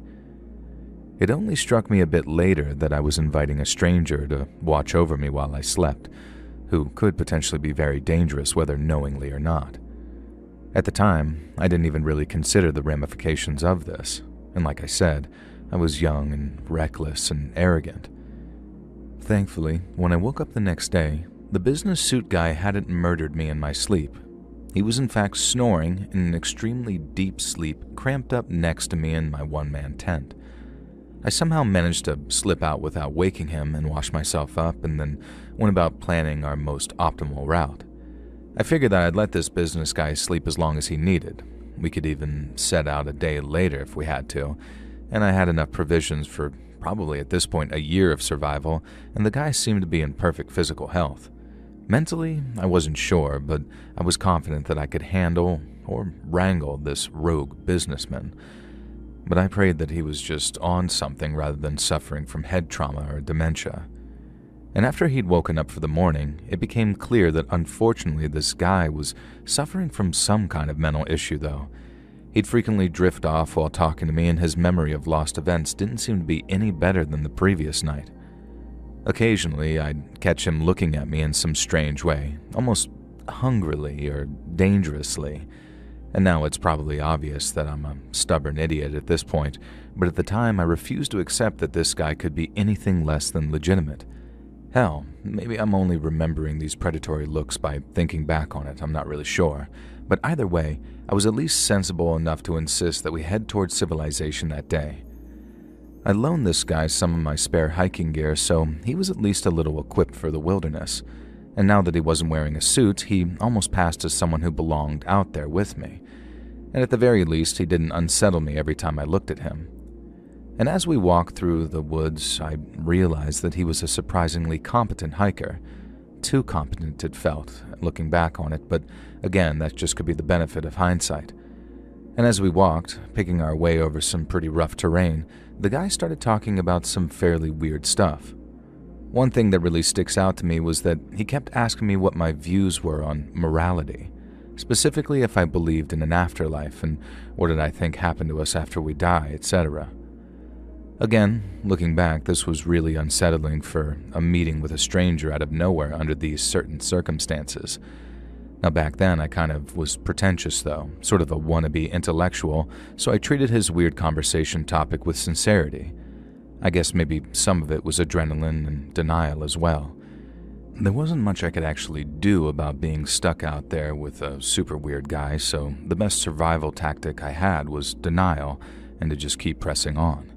It only struck me a bit later that I was inviting a stranger to watch over me while I slept, who could potentially be very dangerous whether knowingly or not. At the time, I didn't even really consider the ramifications of this. and like I said, I was young and reckless and arrogant. Thankfully, when I woke up the next day, the business suit guy hadn't murdered me in my sleep. He was in fact snoring in an extremely deep sleep, cramped up next to me in my one-man tent. I somehow managed to slip out without waking him and wash myself up, and then went about planning our most optimal route. I figured that I'd let this business guy sleep as long as he needed. We could even set out a day later if we had to, and I had enough provisions for probably at this point a year of survival, and the guy seemed to be in perfect physical health. Mentally, I wasn't sure, but I was confident that I could handle or wrangle this rogue businessman. But I prayed that he was just on something rather than suffering from head trauma or dementia. And after he'd woken up for the morning, it became clear that unfortunately this guy was suffering from some kind of mental issue, though. He'd frequently drift off while talking to me, and his memory of lost events didn't seem to be any better than the previous night. Occasionally, I'd catch him looking at me in some strange way, almost hungrily or dangerously. And now it's probably obvious that I'm a stubborn idiot at this point, but at the time I refused to accept that this guy could be anything less than legitimate. Hell, maybe I'm only remembering these predatory looks by thinking back on it, I'm not really sure. But either way, I was at least sensible enough to insist that we head towards civilization that day. I loaned this guy some of my spare hiking gear, so he was at least a little equipped for the wilderness. And now that he wasn't wearing a suit, he almost passed as someone who belonged out there with me. And at the very least, he didn't unsettle me every time I looked at him. And as we walked through the woods, I realized that he was a surprisingly competent hiker. Too competent, it felt, looking back on it, but again, that just could be the benefit of hindsight. And as we walked, picking our way over some pretty rough terrain, the guy started talking about some fairly weird stuff. One thing that really sticks out to me was that he kept asking me what my views were on morality, specifically if I believed in an afterlife and what did I think happened to us after we die, etc. Again, looking back, this was really unsettling for a meeting with a stranger out of nowhere under these certain circumstances. Now back then I kind of was pretentious though, sort of a wannabe intellectual, so I treated his weird conversation topic with sincerity. I guess maybe some of it was adrenaline and denial as well. There wasn't much I could actually do about being stuck out there with a super weird guy, so the best survival tactic I had was denial and to just keep pressing on.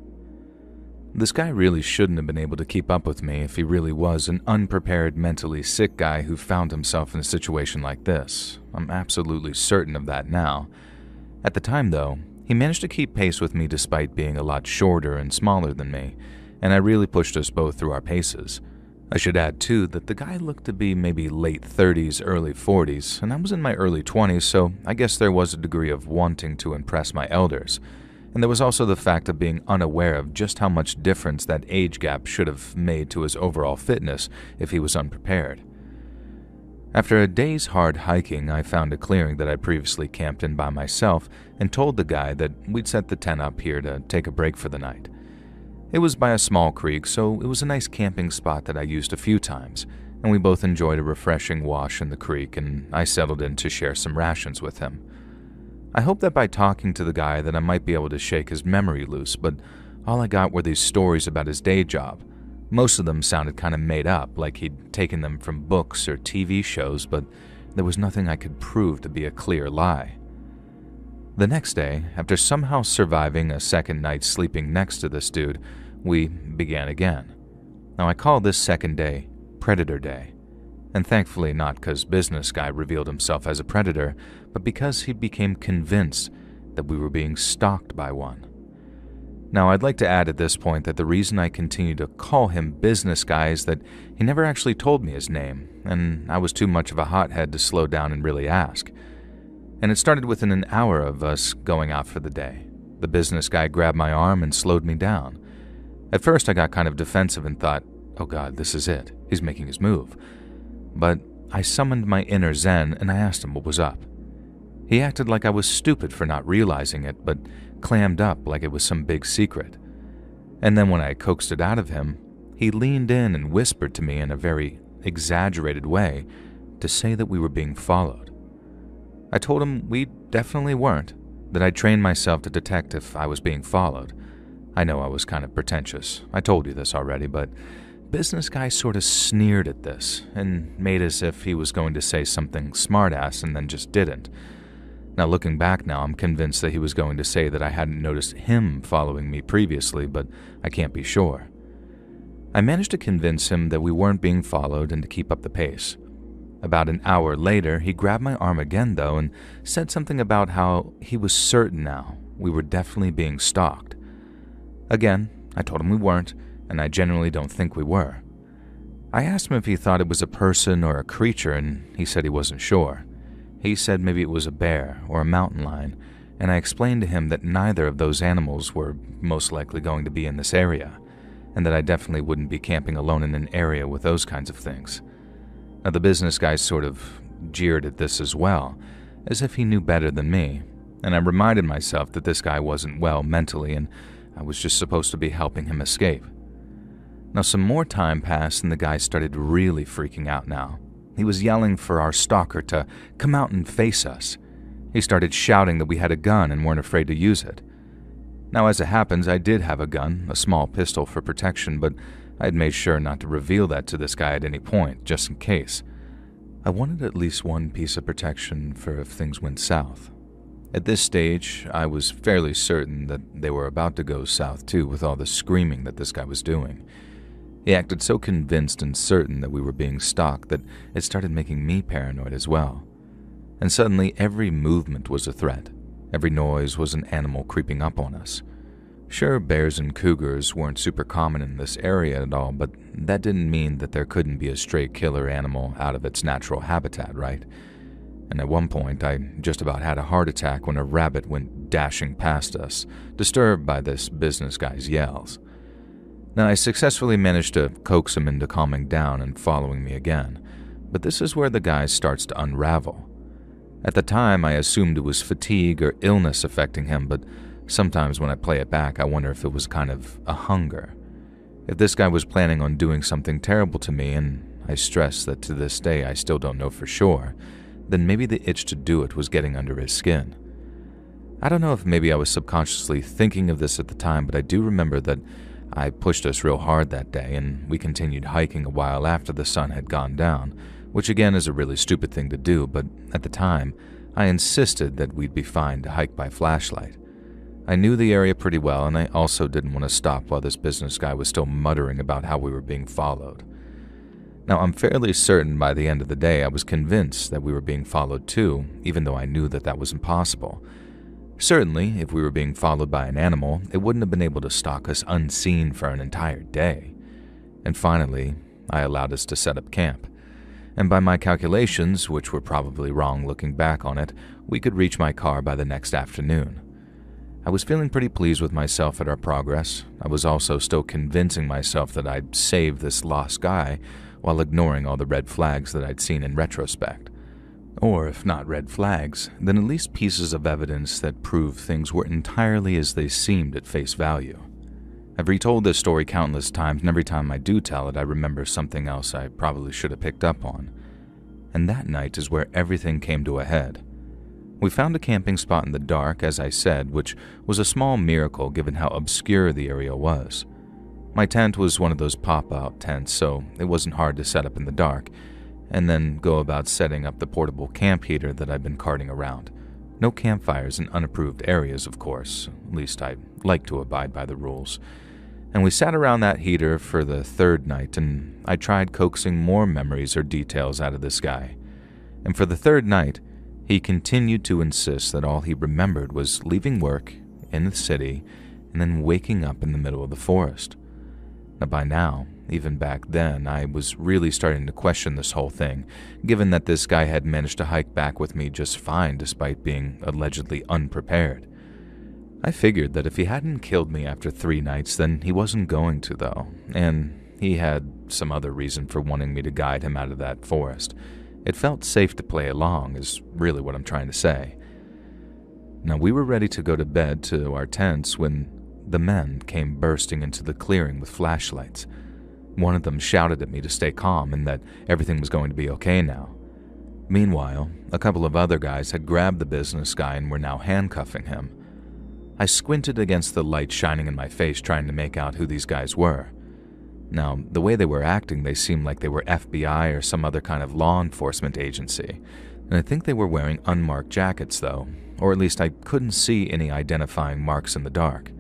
This guy really shouldn't have been able to keep up with me if he really was an unprepared, mentally sick guy who found himself in a situation like this. I'm absolutely certain of that now. At the time, though, he managed to keep pace with me despite being a lot shorter and smaller than me, and I really pushed us both through our paces. I should add, too, that the guy looked to be maybe late 30s, early 40s, and I was in my early 20s, so I guess there was a degree of wanting to impress my elders. And there was also the fact of being unaware of just how much difference that age gap should have made to his overall fitness if he was unprepared. After a day's hard hiking, I found a clearing that I previously camped in by myself and told the guy that we'd set the tent up here to take a break for the night. It was by a small creek, so it was a nice camping spot that I used a few times, and we both enjoyed a refreshing wash in the creek, and I settled in to share some rations with him. I hoped that by talking to the guy that I might be able to shake his memory loose, but all I got were these stories about his day job. Most of them sounded kind of made up, like he'd taken them from books or TV shows, but there was nothing I could prove to be a clear lie. The next day, after somehow surviving a second night sleeping next to this dude, we began again. Now I call this second day Predator Day. And thankfully not because business guy revealed himself as a predator, but because he became convinced that we were being stalked by one. Now I'd like to add at this point that the reason I continue to call him business guy is that he never actually told me his name, and I was too much of a hothead to slow down and really ask. And it started within an hour of us going out for the day. The business guy grabbed my arm and slowed me down. At first I got kind of defensive and thought, oh god, this is it, he's making his move. But I summoned my inner Zen and I asked him what was up. He acted like I was stupid for not realizing it, but clammed up like it was some big secret. And then when I coaxed it out of him, he leaned in and whispered to me in a very exaggerated way to say that we were being followed. I told him we definitely weren't, that I'd trained myself to detect if I was being followed. I know I was kind of pretentious. I told you this already, but business guy sort of sneered at this and made as if he was going to say something smartass and then just didn't. Now, looking back now, I'm convinced that he was going to say that I hadn't noticed him following me previously, but I can't be sure. I managed to convince him that we weren't being followed and to keep up the pace. About an hour later, he grabbed my arm again, though, and said something about how he was certain now we were definitely being stalked. Again, I told him we weren't, and I genuinely don't think we were. I asked him if he thought it was a person or a creature, and he said he wasn't sure. He said maybe it was a bear or a mountain lion, and I explained to him that neither of those animals were most likely going to be in this area, and that I definitely wouldn't be camping alone in an area with those kinds of things. Now, the business guy sort of jeered at this as well, as if he knew better than me, and I reminded myself that this guy wasn't well mentally and I was just supposed to be helping him escape. Now, some more time passed and the guy started really freaking out now. He was yelling for our stalker to come out and face us. He started shouting that we had a gun and weren't afraid to use it. Now, as it happens, I did have a gun, a small pistol for protection, but I had made sure not to reveal that to this guy at any point, just in case. I wanted at least one piece of protection for if things went south. At this stage, I was fairly certain that they were about to go south too with all the screaming that this guy was doing. He acted so convinced and certain that we were being stalked that it started making me paranoid as well. And suddenly every movement was a threat. Every noise was an animal creeping up on us. Sure, bears and cougars weren't super common in this area at all, but that didn't mean that there couldn't be a stray killer animal out of its natural habitat, right? And at one point, I just about had a heart attack when a rabbit went dashing past us, disturbed by this business guy's yells. Now, I successfully managed to coax him into calming down and following me again, but this is where the guy starts to unravel. At the time, I assumed it was fatigue or illness affecting him, but sometimes when I play it back, I wonder if it was kind of a hunger. If this guy was planning on doing something terrible to me, and I stress that to this day I still don't know for sure, then maybe the itch to do it was getting under his skin. I don't know if maybe I was subconsciously thinking of this at the time, but I do remember that I pushed us real hard that day, and we continued hiking a while after the sun had gone down, which again is a really stupid thing to do, but at the time, I insisted that we'd be fine to hike by flashlight. I knew the area pretty well, and I also didn't want to stop while this business guy was still muttering about how we were being followed. Now, I'm fairly certain by the end of the day I was convinced that we were being followed too, even though I knew that that was impossible. Certainly, if we were being followed by an animal, it wouldn't have been able to stalk us unseen for an entire day. And finally, I allowed us to set up camp. And by my calculations, which were probably wrong looking back on it, we could reach my car by the next afternoon. I was feeling pretty pleased with myself at our progress. I was also still convincing myself that I'd saved this lost guy while ignoring all the red flags that I'd seen in retrospect. Or if not red flags, then at least pieces of evidence that proved things were entirely as they seemed at face value. I've retold this story countless times, and every time I do tell it, I remember something else I probably should have picked up on. And that night is where everything came to a head. We found a camping spot in the dark, as I said, which was a small miracle given how obscure the area was. My tent was one of those pop-out tents, so it wasn't hard to set up in the dark, and then go about setting up the portable camp heater that I'd been carting around. No campfires in unapproved areas, of course. At least I like to abide by the rules. And we sat around that heater for the third night, and I tried coaxing more memories or details out of this guy. And for the third night, he continued to insist that all he remembered was leaving work in the city and then waking up in the middle of the forest. Now, by now, even back then, I was really starting to question this whole thing, given that this guy had managed to hike back with me just fine despite being allegedly unprepared. I figured that if he hadn't killed me after 3 nights, then he wasn't going to, though, and he had some other reason for wanting me to guide him out of that forest. It felt safe to play along, is really what I'm trying to say. Now, we were ready to go to bed to our tents when the men came bursting into the clearing with flashlights. One of them shouted at me to stay calm and that everything was going to be okay now. Meanwhile, a couple of other guys had grabbed the business guy and were now handcuffing him. I squinted against the light shining in my face trying to make out who these guys were. Now, the way they were acting, they seemed like they were FBI or some other kind of law enforcement agency, and I think they were wearing unmarked jackets though, or at least I couldn't see any identifying marks in the dark.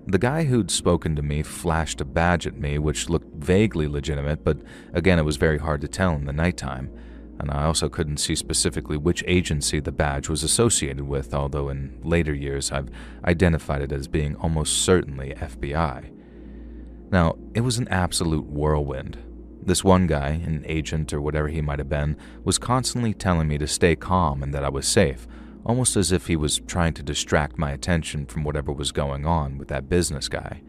The guy who'd spoken to me flashed a badge at me which looked vaguely legitimate, but again it was very hard to tell in the nighttime, and I also couldn't see specifically which agency the badge was associated with, although in later years I've identified it as being almost certainly FBI. Now, it was an absolute whirlwind. This one guy, an agent or whatever he might have been, was constantly telling me to stay calm and that I was safe, almost as if he was trying to distract my attention from whatever was going on with that business guy.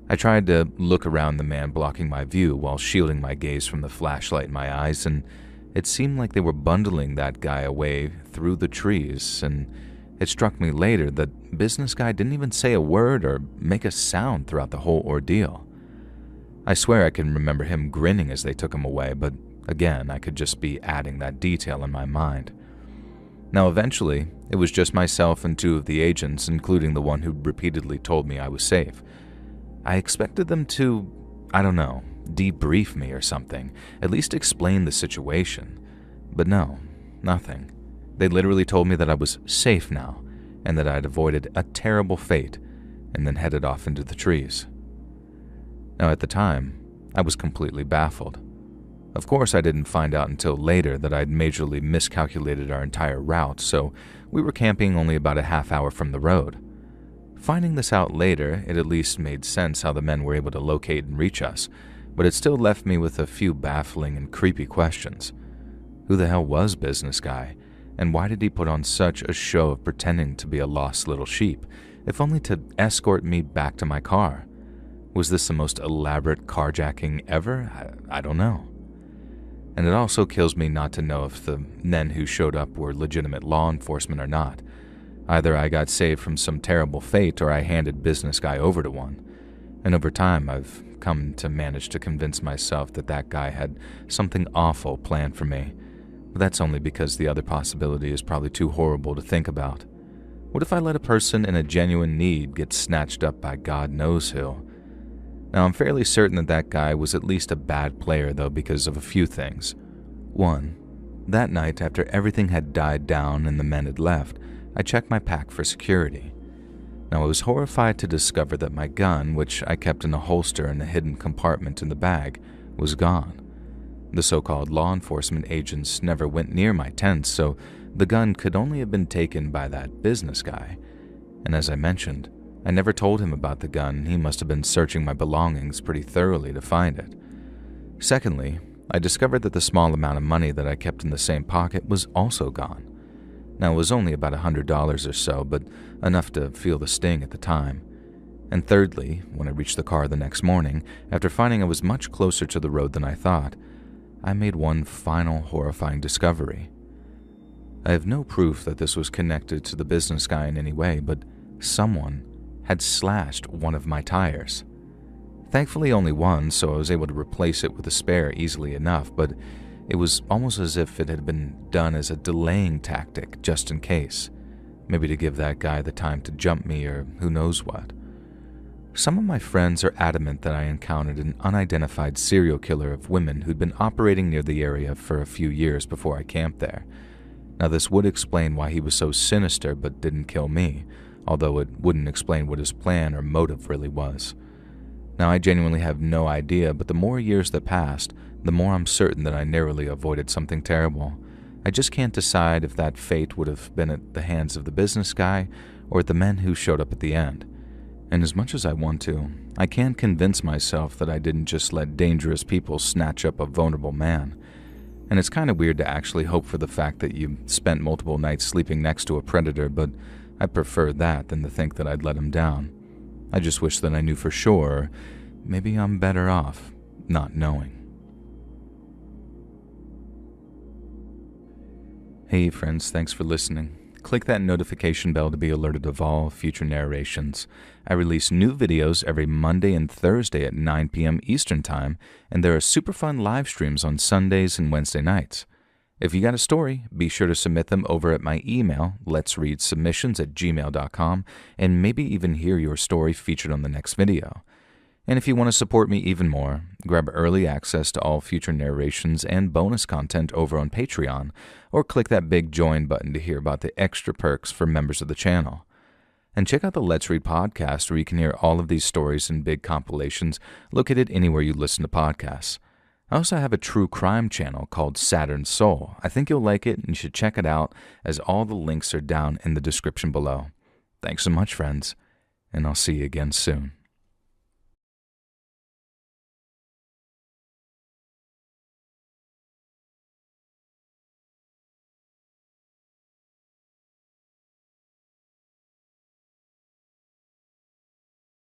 I tried to look around the man blocking my view while shielding my gaze from the flashlight in my eyes, and it seemed like they were bundling that guy away through the trees, and it struck me later that business guy didn't even say a word or make a sound throughout the whole ordeal. I swear I can remember him grinning as they took him away, but again, I could just be adding that detail in my mind. Now eventually, it was just myself and two of the agents, including the one who repeatedly told me I was safe. I expected them to, I don't know, debrief me or something, at least explain the situation. But no, nothing. They literally told me that I was safe now, and that I'd avoided a terrible fate, and then headed off into the trees. Now at the time, I was completely baffled. Of course I didn't find out until later that I'd majorly miscalculated our entire route, so we were camping only about a half hour from the road. Finding this out later, it at least made sense how the men were able to locate and reach us, but it still left me with a few baffling and creepy questions. Who the hell was Business Guy? And why did he put on such a show of pretending to be a lost little sheep, if only to escort me back to my car? Was this the most elaborate carjacking ever? I don't know. And it also kills me not to know if the men who showed up were legitimate law enforcement or not. Either I got saved from some terrible fate or I handed Business Guy over to one. And over time, I've come to manage to convince myself that that guy had something awful planned for me. But that's only because the other possibility is probably too horrible to think about. What if I let a person in a genuine need get snatched up by God knows who? Now, I'm fairly certain that that guy was at least a bad player, though, because of a few things. One, that night after everything had died down and the men had left, I checked my pack for security. Now, I was horrified to discover that my gun, which I kept in a holster in a hidden compartment in the bag, was gone. The so-called law enforcement agents never went near my tent, so the gun could only have been taken by that business guy. And as I mentioned, I never told him about the gun. He must have been searching my belongings pretty thoroughly to find it. Secondly, I discovered that the small amount of money that I kept in the same pocket was also gone. Now, it was only about $100 or so, but enough to feel the sting at the time. And thirdly, when I reached the car the next morning, after finding I was much closer to the road than I thought, I made one final horrifying discovery. I have no proof that this was connected to the business guy in any way, but someone had slashed one of my tires. Thankfully only one, so I was able to replace it with a spare easily enough, but it was almost as if it had been done as a delaying tactic just in case, maybe to give that guy the time to jump me or who knows what. Some of my friends are adamant that I encountered an unidentified serial killer of women who'd been operating near the area for a few years before I camped there. Now, this would explain why he was so sinister but didn't kill me, although it wouldn't explain what his plan or motive really was. Now, I genuinely have no idea, but the more years that passed, the more I'm certain that I narrowly avoided something terrible. I just can't decide if that fate would have been at the hands of the business guy or at the men who showed up at the end. And as much as I want to, I can't convince myself that I didn't just let dangerous people snatch up a vulnerable man. And it's kind of weird to actually hope for the fact that you spent multiple nights sleeping next to a predator, but I prefer that than to think that I'd let him down. I just wish that I knew for sure, or maybe I'm better off not knowing. Hey friends, thanks for listening. Click that notification bell to be alerted of all future narrations. I release new videos every Monday and Thursday at 9 p.m. Eastern Time, and there are super fun live streams on Sundays and Wednesday nights. If you got a story, be sure to submit them over at my email, LetsReadSubmissions@gmail.com, and maybe even hear your story featured on the next video. And if you want to support me even more, grab early access to all future narrations and bonus content over on Patreon, or click that big join button to hear about the extra perks for members of the channel. And check out the Let's Read podcast, where you can hear all of these stories in big compilations located anywhere you listen to podcasts. I also have a true crime channel called Saturn Soul. I think you'll like it and you should check it out, as all the links are down in the description below. Thanks so much, friends, and I'll see you again soon.